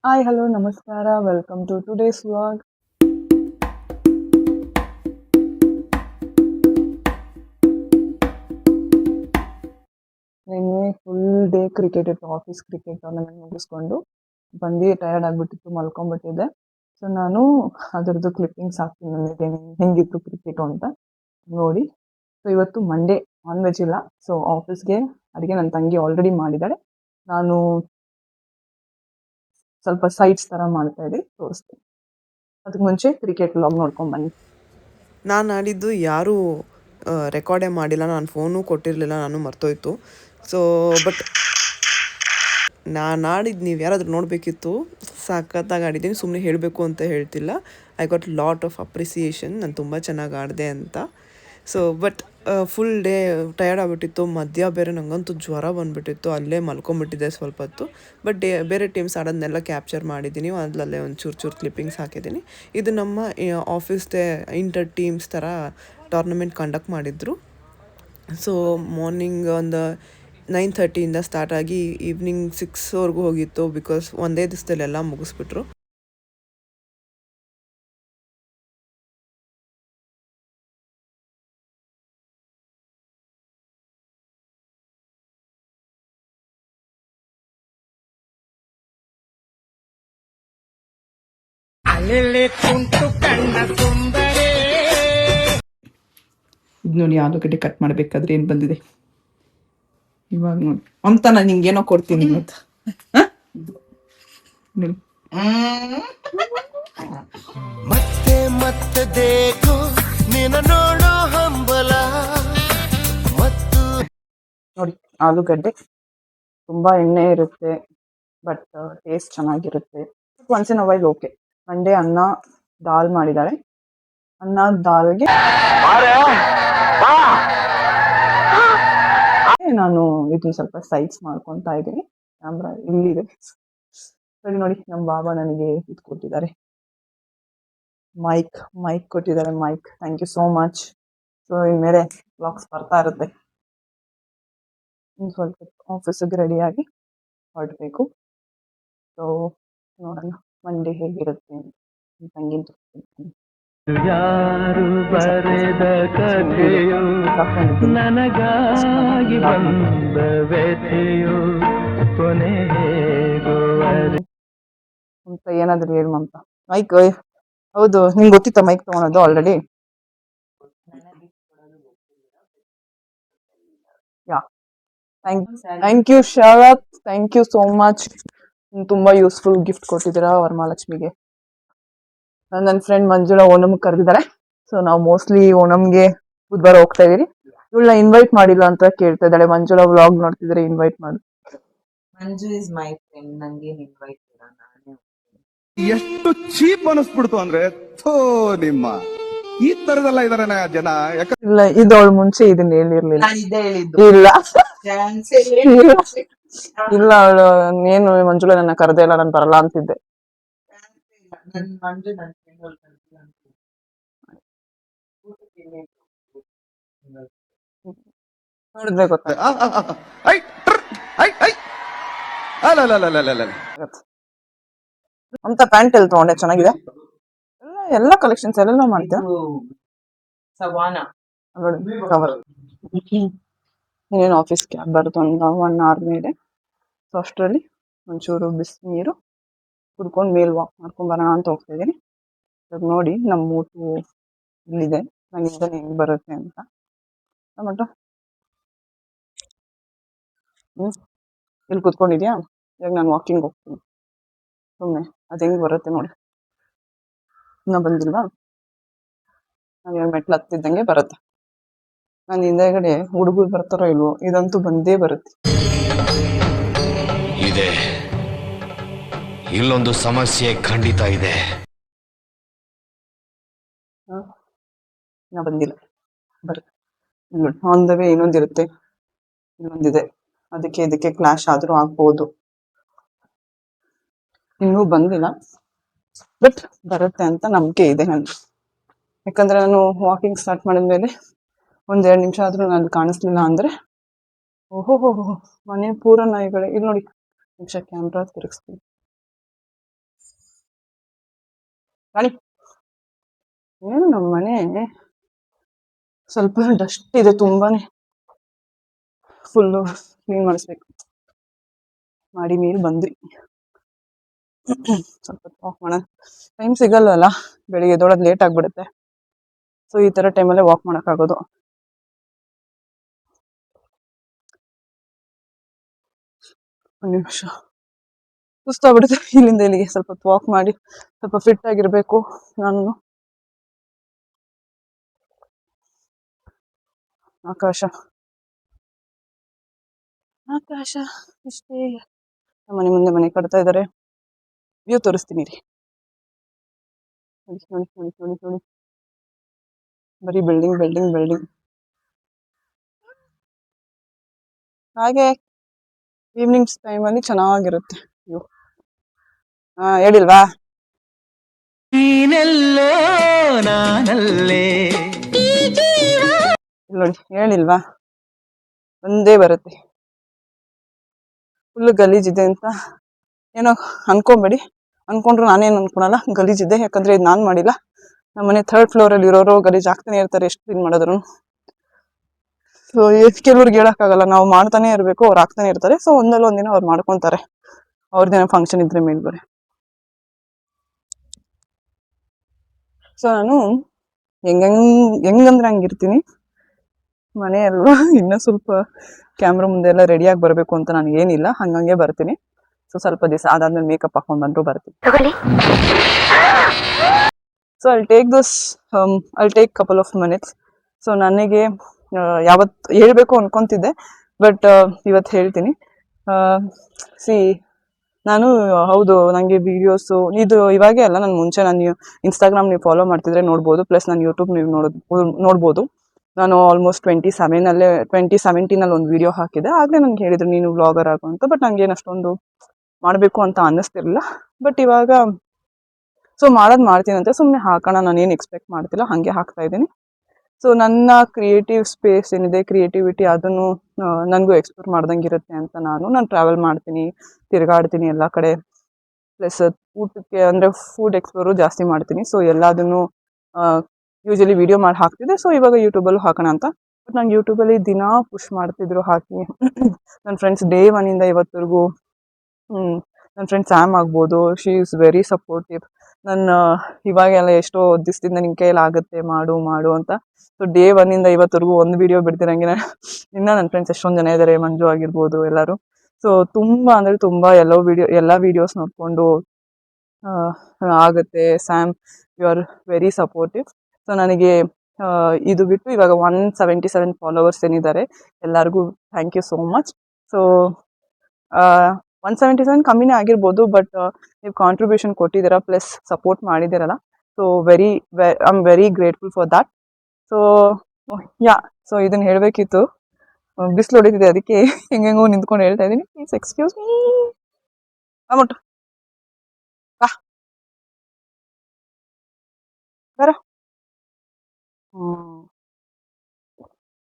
Hi hello ನಮಸ್ಕಾರ welcome to today's vlog. ನಿನ್ನೆ full day cricket ಇತ್ತು, ಆಫೀಸ್ ಕ್ರಿಕೆಟ್ ಟೂರ್ನಮೆಂಟ್ ಮುಗಿಸ್ಕೊಂಡು ಬಂದು ಟಯರ್ಡ್ ಆಗಿಬಿಟ್ಟಿತ್ತು, ಮಲ್ಕೊಂಡ್ಬಿಟ್ಟಿದ್ದೆ. ಸೊ ನಾನು ಅದರದ್ದು ಕ್ಲಿಪ್ಪಿಂಗ್ಸ್ ಹಾಕ್ತೀನಿ ನನಗೆ ಹೆಂಗಿತ್ತು ಕ್ರಿಕೆಟು ಅಂತ ನೋಡಿ. ಸೊ ಇವತ್ತು ಮಂಡೇ, ನಾನ್ ವೆಜ್ ಇಲ್ಲ. ಸೊ ಆಫೀಸ್ಗೆ ಅಡುಗೆ ನನ್ನ ತಂಗಿ ಆಲ್ರೆಡಿ ಮಾಡಿದ್ದಾಳೆ. ನಾನು ಸ್ವಲ್ಪ ಸೈಡ್ಸ್ ಥರ ಮಾಡ್ತಾ ಇದ್ದೀನಿ, ತೋರಿಸ್ತೀನಿ. ಅದಕ್ಕೆ ಮುಂಚೆ ಕ್ರಿಕೆಟ್ ವ್ಲಾಗ್ ನೋಡ್ಕೊಂಡು ಬನ್ನಿ. ನಾನು ಆಡಿದ್ದು ಯಾರೂ ರೆಕಾರ್ಡೇ ಮಾಡಿಲ್ಲ, ನಾನು ಫೋನು ಕೊಟ್ಟಿರಲಿಲ್ಲ, ನಾನು ಮರ್ತೋಯ್ತು. ಸೊ ಬಟ್ ನಾನು ಆಡಿದ್ದು ನೀವು ಯಾರಾದರೂ ನೋಡಬೇಕಿತ್ತು. ಸಖತ್ತಾಗಿ ಆಡಿದ್ದೀನಿ, ಸುಮ್ಮನೆ ಹೇಳಬೇಕು ಅಂತ ಹೇಳ್ತಿಲ್ಲ. I got lot of appreciation, ನಾನು ತುಂಬ ಚೆನ್ನಾಗಿ ಆಡಿದೆ ಅಂತ. So but full day tired ಆಗಿಬಿಟ್ಟಿತ್ತು. ಮಧ್ಯ ಬೇರೆ ನನಗಂತೂ ಜ್ವರ ಬಂದುಬಿಟ್ಟಿತ್ತು, ಅಲ್ಲೇ ಮಲ್ಕೊಂಬಿಟ್ಟಿದ್ದೆ ಸ್ವಲ್ಪ ಹೊತ್ತು. ಬಟ್ ಬೇರೆ ಟೀಮ್ಸ್ ಆಡೋದನ್ನೆಲ್ಲ ಕ್ಯಾಪ್ಚರ್ ಮಾಡಿದ್ದೀನಿ, ಅದರಲ್ಲೇ ಒಂದು ಚೂರು ಕ್ಲಿಪ್ಪಿಂಗ್ಸ್ ಹಾಕಿದ್ದೀನಿ. ಇದು ನಮ್ಮ ಆಫೀಸ್ದೇ ಇಂಟರ್ ಟೀಮ್ಸ್ ಥರ ಟೂರ್ನಮೆಂಟ್ ಕಂಡಕ್ಟ್ ಮಾಡಿದ್ರು. ಸೊ ಮಾರ್ನಿಂಗ್ ಒಂದು 9:30 ಸ್ಟಾರ್ಟ್ ಆಗಿ ಈವ್ನಿಂಗ್ 6ವರೆಗೂ ಹೋಗಿತ್ತು. ಬಿಕಾಸ್ ಒಂದೇ ದಿವಸದಲ್ಲಿ ಎಲ್ಲ ಮುಗಿಸ್ಬಿಟ್ರು. ಇದು ನೋಡಿ, ಆಲೂಗಡ್ಡೆ ಕಟ್ ಮಾಡಬೇಕಾದ್ರೆ ಏನು ಬಂದಿದೆ ಇವಾಗ ನೋಡಿ. ಅಂತ ನಾನು ನಿಂಗೇನೋ ಕೊಡ್ತೀನಿ ಅಂತ ನೋಡಿ. ಮತ್ತೆ ಮತ್ತೆ ದೇಕು ನಿನ್ನ ನೋಡೋ ಹಂಬಲ ಮತ್ತು ನೋಡಿ, ಆಲೂಗಡ್ಡೆ ತುಂಬಾ ಎಣ್ಣೆ ಇರುತ್ತೆ, ಬಟ್ ಟೇಸ್ಟ್ ಚೆನ್ನಾಗಿರುತ್ತೆ. Once in a while okay. Monday ಅನ್ನ ದಾಲ್ ಮಾಡಿದ್ದಾಳೆ. ಅನ್ನ ದಾಲ್ಗೆ ನಾನು ಇದನ್ನ ಸ್ವಲ್ಪ ಸೈಡ್ಸ್ ಮಾಡ್ಕೊತಾ ಇದ್ದೀನಿ. ಕ್ಯಾಮ್ರಾ ಇಲ್ಲಿದೆ. ಸರಿ ನೋಡಿ, ನಮ್ಮ ಬಾಬಾ ನನಗೆ ಇದು ಕೊಟ್ಟಿದ್ದಾರೆ, ಮೈಕ್ ಕೊಟ್ಟಿದ್ದಾರೆ. Mike, thank you so much. So ಇನ್ಮೇಲೆ ವ್ಲಾಗ್ಸ್ ಬರ್ತಾ ಇರುತ್ತೆ. ಇನ್ನು ಸ್ವಲ್ಪ ಆಫೀಸಿಗೆ ರೆಡಿಯಾಗಿ ಹೊರಡಬೇಕು. ಸೊ ನೋಡೋಣ ಮಂಡೇ ಹೇಗಿರುತ್ತೆ ಅಂತ. ತಂಗಿನ ತೋರಿಸ್ತೀನಿ. ಯಾರು ಬರೆದ ಕಥೆಯೋ ನನಗಾಗಿ ಬಂದ ವ್ಯಥೆಯೋ ಕೊನೆ ಹೇಗುವರೆ. ಅಂತ ಏನಾದ್ರು ಹೇಳು ಅಂತ. ಮೈಕ್, ಹೌದು, ನಿಂಗೆ ಗೊತ್ತಿತ್ತ ಮೈಕ್ ತಗೊಳೋದು already? Yeah, thank you Sharath, thank you so much. ತುಂಬಾ ಯೂಸ್ಫುಲ್ ಗಿಫ್ಟ್ ಕೊಟ್ಟಿದ್ದೀರಾ ವರಮಹಾಲಕ್ಷ್ಮಿಗೆ. ನನ್ನ ಫ್ರೆಂಡ್ ಮಂಜುಳಾ ಓಣಂ ಕರೆದಿದ್ದಾರೆ. ಸೊ ನಾವು ಮೋಸ್ಟ್ಲಿ ಓಣಂಗೆ ಬುಧವಾರ ಹೋಗ್ತಾ ಇದೀರಿ. ಇವಳನ್ನ ಇನ್ವೈಟ್ ಮಾಡಿಲ್ಲ ಅಂತ ಕೇಳ್ತಾ ಇದ್ದಾಳೆ. ಮಂಜುಳಾ ವ್ಲಾಗ್ ನೋಡ್ತಿದ್ರೆ ಇನ್ವೈಟ್ ಮಾಡು. ಮಂಜು ಇಸ್ ಮೈ ಫ್ರೆಂಡ್, ನಂಗೆ ಇನ್ವೈಟ್ ಇಲ್ಲ, ನಾನೇ ಎಷ್ಟು ಚೀಪ್ ಅನಿಸ್ಬಿಡ್ತು ಅಂದ್ರೆ, ಥೋ ನಿಮ್ಮ ಈ ತರದೆಲ್ಲ ಇದಾರೆ ಜನ. ಇಲ್ಲ, ಇದು ಅವಳು ಮುಂಚೆ ಇದನ್ನ ಹೇಳಿರ್ಲಿಲ್ಲ. ನಾನು ಇದೇ ಹೇಳಿದ್ದು. ಇಲ್ಲ ಚಾನ್ಸೇ ಇಲ್ಲ ಇಲ್ಲ, ಅವಳು ಏನು ಮಂಜುಳಾ ನನ್ನ ಕರೆದೇ ಇಲ್ಲ, ನಾನು ಬರಲ್ಲ ಅಂತಿದ್ದೆ. ನನ್ ಮಂಜು ನನ್ನ ಫ್ರೆಂಡ್ ಅವ್ಳು ಕರ್ದಿಲ್ಲ ಅಂತ. ನೋಡಿದ್ರೆ ಗೊತ್ತಾಗುತ್ತೆ. ಅಂತ ಪ್ಯಾಂಟ್ ಎಲ್ಲಿ ತಗೊಂಡೆ? ಚೆನ್ನಾಗಿದೆ. ಎಲ್ಲ ಕಲೆಕ್ಷನ್ಸ್ ಎಲ್ಲ ಮಾಡ್ತೀಯ? ಸವಾನ ಕವರ್. ಇನ್ನೇನು ಆಫೀಸ್ ಕ್ಯಾಬ್ ಬರುತ್ತೆ ಒಂದು 1 hour ಮೇಲೆ. ಸೊ ಅಷ್ಟರಲ್ಲಿ ಒಂಚೂರು ಬಿಸಿನೀರು ಕುಡ್ಕೊಂಡು ಮೇಲ್ ವಾಕ್ ಮಾಡ್ಕೊಂಡು ಬರೋಣ ಅಂತ ಹೋಗ್ತಾ ಇದ್ದೀನಿ. ಇವಾಗ ನೋಡಿ, ನಮ್ಮ ಊಟು ಇಲ್ಲಿದೆ. ನನಗೆ ಹೆಂಗೆ ಬರುತ್ತೆ ಅಂತ ಟೊಮೆಟೊ. ಇಲ್ಲಿ ಕುತ್ಕೊಂಡಿದ್ಯಾ? ಇವಾಗ ನಾನು ವಾಕಿಂಗ್ ಹೋಗ್ತೀನಿ ಸುಮ್ಮನೆ. ಅದು ಹೆಂಗೆ ಬರುತ್ತೆ ನೋಡಿ. ಇನ್ನೂ ಬಂದಿಲ್ವಾ? ನಾನು ಮೆಟ್ಲು ಹತ್ತಿದ್ದಂಗೆ ಬರುತ್ತೆ. ನಾನು ಹಿಂದೆಗಡೆ ಹುಡುಗರು ಬರ್ತಾರೋ ಇಲ್ವೋ, ಇದಂತೂ ಬಂದೇ ಬರುತ್ತೆ. ಇದೆ ಇಲ್ಲೊಂದು ಸಮಸ್ಯೆ ಖಂಡಿತ ಇದೆ. ಇನ್ನೂ ಬಂದಿಲ್ಲ, ಬರುತ್ತೆ. ಆನ್ ದ ವೇ ಇನ್ನೊಂದಿರುತ್ತೆ, ಇನ್ನೊಂದಿದೆ. ಅದಕ್ಕೆ ಇದಕ್ಕೆ ಕ್ಲಾಶ್ ಆದ್ರೂ ಆಗ್ಬೋದು. ಇನ್ನೂ ಬಂದಿಲ್ಲ, ಬಟ್ ಬರುತ್ತೆ ಅಂತ ನಂಬಿಕೆ ಇದೆ ನನಗೆ. ಯಾಕಂದ್ರೆ ನಾನು ವಾಕಿಂಗ್ ಸ್ಟಾರ್ಟ್ ಮಾಡಿದ್ಮೇಲೆ 1-2 ನಿಮಿಷ ಆದ್ರೂ ನಾನು ಕಾಣಿಸ್ಲಿಲ್ಲ ಅಂದ್ರೆ ಓಹೋ ಮನೆ ಪೂರ ನಾಯಿಗಳೇ. ಇಲ್ಲಿ ನೋಡಿ, ನಿಮಿಷ ಕ್ಯಾಮ್ರಾ ತಿರುಗಿಸ್ತೀನಿ. ರಾಣಿ ಏನು ನಮ್ಮ ಮನೆ ಸ್ವಲ್ಪ ಡಸ್ಟ್ ಇದೆ ತುಂಬಾನೇ, ಫುಲ್ಲು ಕ್ಲೀನ್ ಮಾಡಿಸ್ಬೇಕು. ಮಾಡಿ ಮೇಲೆ ಬಂದ್ವಿ. ಸ್ವಲ್ಪ ವಾಕ್ ಮಾಡೋಣ, ಟೈಮ್ ಸಿಗಲ್ವಲ್ಲ, ಬೆಳಿಗ್ಗೆ ಎದ್ದೊಳೋದು ಲೇಟ್ ಆಗ್ಬಿಡುತ್ತೆ. ಸೊ ಈ ತರ ಟೈಮಲ್ಲೇ ವಾಕ್ ಮಾಡೋಕ್ಕಾಗೋದು. ಒಂದು ನಿಮಿಷ, ಸುಸ್ತಾಗ್ಬಿಡುತ್ತೆ ಇಲ್ಲಿಂದ ಇಲ್ಲಿಗೆ. ಸ್ವಲ್ಪ ಹೊತ್ತು ವಾಕ್ ಮಾಡಿ ಸ್ವಲ್ಪ ಫಿಟ್ ಆಗಿರ್ಬೇಕು ನಾನು. ಆಕಾಶ ಆಕಾಶ ಇಷ್ಟೇ. ಮನೆ ಮುಂದೆ ಮನೆ ಕಟ್ತಾ ಇದ್ದಾರೆ. ವ್ಯೂ ತೋರಿಸ್ತೀನಿ ರೀ. ನೋಡಿ ನೋಡಿ ನೋಡಿ ನೋಡಿ ನೋಡಿ, ಬರೀ ಬಿಲ್ಡಿಂಗ್ ಬಿಲ್ಡಿಂಗ್ ಬಿಲ್ಡಿಂಗ್. ಹಾಗೆ ಈವ್ನಿಂಗ್ಸ್ ಟೈಮಲ್ಲಿ ಚೆನ್ನಾಗಿರುತ್ತೆ ವ್ಯೂ. ಹೇಳಿಲ್ವಾ? ನೀನೆಲ್ಲೋ ನಾನಲ್ಲೇ. ಇಲ್ಲಿ ನೋಡಿ, ಹೇಳಿಲ್ವಾ? ಒಂದೇ ಬರುತ್ತೆ. ಫುಲ್ ಗಲೀಜಿದೆ ಅಂತ ಏನೋ ಅನ್ಕೊಂಬೇಡಿ. ಅನ್ಕೊಂಡ್ರು ನಾನೇನು ಅನ್ಕೊಳಲ್ಲ ಗಲೀಜಿದೆ, ಯಾಕಂದ್ರೆ ಇದು ನಾನು ಮಾಡಿಲ್ಲ. ನಮ್ಮನೆ 3rd ಫ್ಲೋರಲ್ಲಿ ಇರೋರು ಗಲೀಜ್ ಆಗ್ತಾನೆ ಇರ್ತಾರೆ ಎಷ್ಟು ಕ್ಲೀನ್ ಮಾಡಿದ್ರು. ಸೊ ಕೆಲವ್ರಿಗೆ ಹೇಳಕ್ಕಾಗಲ್ಲ, ನಾವು ಮಾಡ್ತಾನೆ ಇರಬೇಕು, ಅವ್ರು ಆಗ್ತಾನೆ ಇರ್ತಾರೆ. ಸೊ ಒಂದಲ್ಲ ಒಂದಿನ ಅವ್ರು ಮಾಡ್ಕೊಂತಾರೆ, ಅವ್ರದ್ದೇನೋ ಫಂಕ್ಷನ್ ಇದ್ರೆ ಮೇಲ್ಬರೆ. ಸೊ ನಾನು ಹೆಂಗಂದ್ರೆ ಹಂಗಿರ್ತೀನಿ ಮನೆಯಲ್ವಾ. ಇನ್ನೂ ಸ್ವಲ್ಪ ಕ್ಯಾಮ್ರಾ ಮುಂದೆ ಎಲ್ಲ ರೆಡಿಯಾಗಿ ಬರಬೇಕು ಅಂತ ನನಗೇನಿಲ್ಲ, ಹಂಗಂಗೆ ಬರ್ತೀನಿ. ಸೊ ಸ್ವಲ್ಪ ದಿವಸ ಅದಾದ್ಮೇಲೆ ಮೇಕಪ್ ಹಾಕೊಂಡು ಬಂದ್ರು ಬರ್ತೀನಿ. So I'll take couple of minutes. So ನನಗೆ ಯಾವತ್ತು ಹೇಳ್ಬೇಕು ಅನ್ಕೊಂತಿದ್ದೆ, ಬಟ್ ಇವತ್ತು ಹೇಳ್ತೀನಿ. ನಾನು ಹೌದು, ನನಗೆ ವಿಡಿಯೋಸು ಇದು ಇವಾಗೇ ಅಲ್ಲ, ನಾನು ಮುಂಚೆ ನಾನು ಇನ್ಸ್ಟಾಗ್ರಾಮ್ ನೀವು ಫಾಲೋ ಮಾಡ್ತಿದ್ರೆ ನೋಡ್ಬೋದು, ಪ್ಲಸ್ ನಾನು ಯೂಟ್ಯೂಬ್ ನೀವು ನೋಡ್ಬೋದು. ನಾನು ಆಲ್ಮೋಸ್ಟ್ 2017 ಒಂದು ವಿಡಿಯೋ ಹಾಕಿದೆ. ಆಗಲೇ ನನಗೆ ಹೇಳಿದ್ರು ನೀನು ವ್ಲಾಗರ್ ಆಗು ಅಂತ, ಬಟ್ ನನಗೇನು ಅಷ್ಟೊಂದು ಮಾಡಬೇಕು ಅಂತ ಅನ್ನಿಸ್ತಿರ್ಲಿಲ್ಲ. ಬಟ್ ಇವಾಗ ಸೊ ಮಾಡ್ತೀನಂತೆ, ಸುಮ್ಮನೆ ಹಾಕೋಣ, ನಾನೇನು ಎಕ್ಸ್ಪೆಕ್ಟ್ ಮಾಡ್ತಿಲ್ಲ, ಹಾಗೆ ಹಾಕ್ತಾ ಇದ್ದೀನಿ. ಸೊ ನನ್ನ ಕ್ರಿಯೇಟಿವ್ ಸ್ಪೇಸ್ ಏನಿದೆ, ಕ್ರಿಯೇಟಿವಿಟಿ, ಅದನ್ನು ನನಗೂ ಎಕ್ಸ್ಪ್ಲೋರ್ ಮಾಡ್ದಂಗೆ ಇರುತ್ತೆ ಅಂತ ನಾನು ಟ್ರಾವೆಲ್ ಮಾಡ್ತೀನಿ, ತಿರುಗಾಡ್ತೀನಿ ಎಲ್ಲ ಕಡೆ. ಪ್ಲಸ್ ಊಟಕ್ಕೆ ಅಂದರೆ ಫುಡ್ ಎಕ್ಸ್ಪ್ಲೋರು ಜಾಸ್ತಿ ಮಾಡ್ತೀನಿ. ಸೊ ಎಲ್ಲದನ್ನು ಯೂಶಲಿ ವಿಡಿಯೋ ಮಾಡಿ ಹಾಕ್ತಿದ್ದೆ. ಸೊ ಇವಾಗ ಯೂಟ್ಯೂಬಲ್ಲೂ ಹಾಕೋಣ ಅಂತ. ಬಟ್ ನಂಗೆ ಯೂಟ್ಯೂಬಲ್ಲಿ ದಿನ ಪುಷ್ ಮಾಡ್ತಿದ್ರು ಹಾಕಿ. ನನ್ನ ಫ್ರೆಂಡ್ಸ್ ಡೇ 1ಇಂದ ಇವತ್ತರೆಗೂ, ನನ್ನ ಫ್ರೆಂಡ್ ಸ್ಯಾಮ್ ಆಗ್ಬೋದು, ಶಿ ಈಸ್ ವೆರಿ ಸಪೋರ್ಟಿವ್. ನನ್ನ ಇವಾಗೆಲ್ಲ ಎಷ್ಟೋ ದಿವಸದಿಂದ ನಿನ್ನ ಕೈಯಲ್ಲಿ ಆಗುತ್ತೆ ಮಾಡು ಅಂತ. ಸೊ ಡೇ 1ಇಂದ ಇವತ್ತರೆಗೂ ಒಂದು ವಿಡಿಯೋ ಬಿಡ್ತಿರಂಗೆ ಇನ್ನೂ ನನ್ನ ಫ್ರೆಂಡ್ಸ್ ಎಷ್ಟೊಂದು ಜನ ಇದ್ದಾರೆ, ಮಂಜು ಆಗಿರ್ಬೋದು ಎಲ್ಲರೂ. ಸೊ ತುಂಬ ಅಂದರೆ ತುಂಬ ಎಲ್ಲ ವೀಡಿಯೋಸ್ ನೋಡಿಕೊಂಡು ಆಗುತ್ತೆ Sam, you are very supportive. So ನನಗೆ ಇದು ಬಿಟ್ಟು ಇವಾಗ 177 ಫಾಲೋವರ್ಸ್ ಏನಿದ್ದಾರೆ, ಎಲ್ಲರಿಗೂ thank you so much. So 177 ಕಮ್ಮಿನೇ ಆಗಿರ್ಬೋದು, ಬಟ್ ನೀವು ಕಾಂಟ್ರಿಬ್ಯೂಷನ್ ಕೊಟ್ಟಿದ್ದೀರಾ, ಪ್ಲಸ್ ಸಪೋರ್ಟ್ ಮಾಡಿದ್ದೀರಲ್ಲ. So I am very grateful for that. So so ಇದನ್ನು ಹೇಳಬೇಕಿತ್ತು, ಬಿಸಿಲು ಹೊಡಿತಿದೆ, ಅದಕ್ಕೆ ಹೆಂಗೆಂಗೋ ನಿಂತ್ಕೊಂಡು ಹೇಳ್ತಾ ಇದ್ದೀನಿ. Please excuse me. ಅಮೌಂಟು ಬಾ ಬರ.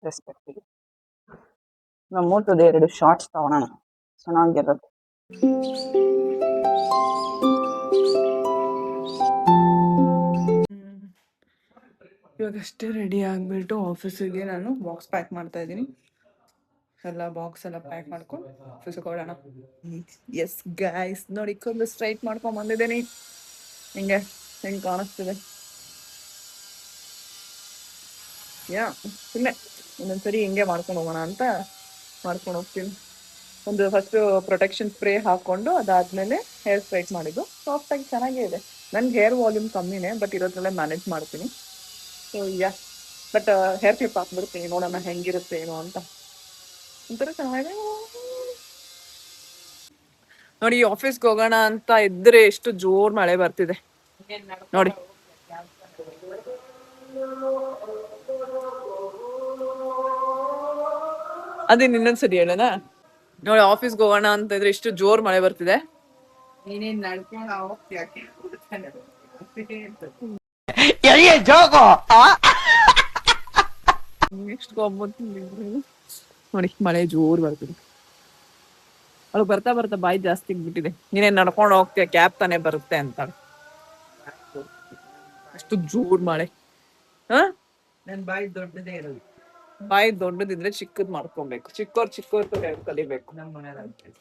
ರೆಸ್ಪೆಕ್ಟ್. ನಮ್ಮೂಟದ 2 ಶಾರ್ಟ್ಸ್ ತಗೊಳೋಣ, ಚೆನ್ನಾಗಿರೋದು. ಇವಾಗಷ್ಟೇ ರೆಡಿ ಆಗಿಬಿಟ್ಟು ಆಫೀಸಿಗೆ ನಾನು ಬಾಕ್ಸ್ ಪ್ಯಾಕ್ ಮಾಡ್ತಾ ಇದ್ದೀನಿ. ಎಲ್ಲ ಬಾಕ್ಸ್ ಎಲ್ಲ ಪ್ಯಾಕ್ ಮಾಡ್ಕೊಂಡು ಆಫೀಸಿಗೆ ಹೋಗೋಣ. ಎಸ್ ಗೈಸ್, ನೋಡಿ ಕೂದಲು ಸ್ಟ್ರೈಟ್ ಮಾಡ್ಕೊಂಡು ಬಂದಿದ್ದೀನಿ. ಹೆಂಗೆ ಕಾಣಿಸ್ತಿದೆ? ಸುಮ್ಮನೆ ಒಂದೊಂದ್ಸರಿ ಹಿಂಗೆ ಮಾಡ್ಕೊಂಡು ಹೋಗೋಣ ಅಂತ ಮಾಡ್ಕೊಂಡು ಹೋಗ್ತೀನಿ. ಒಂದು ಫಸ್ಟು ಪ್ರೊಟೆಕ್ಷನ್ ಸ್ಪ್ರೇ ಹಾಕ್ಕೊಂಡು ಅದಾದಮೇಲೆ ಹೇರ್ ಸ್ಟ್ರೈಟ್ ಮಾಡಿದ್ದು. ಸಾಫ್ಟಾಗಿ ಚೆನ್ನಾಗೇ ಇದೆ. ನನಗೆ ಹೇರ್ ವಾಲ್ಯೂಮ್ ಕಮ್ಮಿನೇ, ಬಟ್ ಇರೋದ್ರಲ್ಲೇ ಮ್ಯಾನೇಜ್ ಮಾಡ್ತೀನಿ. ಸೊ ಬಟ್ ಹೇರ್ ಕ್ಲಿಪ್ ಹಾಕ್ಬಿಡ್ತೀನಿ, ನೋಡೋಣ ಹೆಂಗಿರುತ್ತೆ ಏನೋ ಅಂತ. ಒಂಥರ ಚೆನ್ನಾಗಿದೆ ನೋಡಿ. ಆಫೀಸ್ಗೆ ಹೋಗೋಣ ಅಂತ ಇದ್ರೆ ಎಷ್ಟು ಜೋರ್ ಮಳೆ ಬರ್ತಿದೆ ನೋಡಿ. ಅದೇನು ಇನ್ನೊಂದ್ಸರಿ ಹೇಳೋಣ ನೋಡಿ. ಆಫೀಸ್ಗೆ ಹೋಗೋಣ ಅಂತ ಇದ್ರೆ ಎಷ್ಟು ಜೋರ್ ಮಳೆ ಬರ್ತಿದೆ. ನೆಕ್ಸ್ಟ್ ನೋಡಿ ಮಳೆ ಜೋರ್ ಬರ್ತಿದೆ. ಅವಳು ಬರ್ತಾ ಬರ್ತಾ ಬಾಯಿ ಜಾಸ್ತಿ ಬಿಟ್ಟಿದೆ. ನೀನೇನ್ ನಡ್ಕೊಂಡು ಹೋಗ್ತೀಯ, ಕ್ಯಾಬ್ ತಾನೇ ಬರುತ್ತೆ ಅಂತಾಳೆ. ಅಷ್ಟು ಜೋರ್ ಮಳೆ. ಹಾ ನನ್ನ ಬಾಯಿ ದೊಡ್ಡದೇ ಇರೋದು. ಬಾಯಿ ದೊಡ್ಡದಿದ್ರೆ ಚಿಕ್ಕದ್ ಮಾಡ್ಕೊಬೇಕು. ಚಿಕ್ಕವ್ರು ಕಲಿಬೇಕು. ನಮ್ಮ ಮನೇಲಿ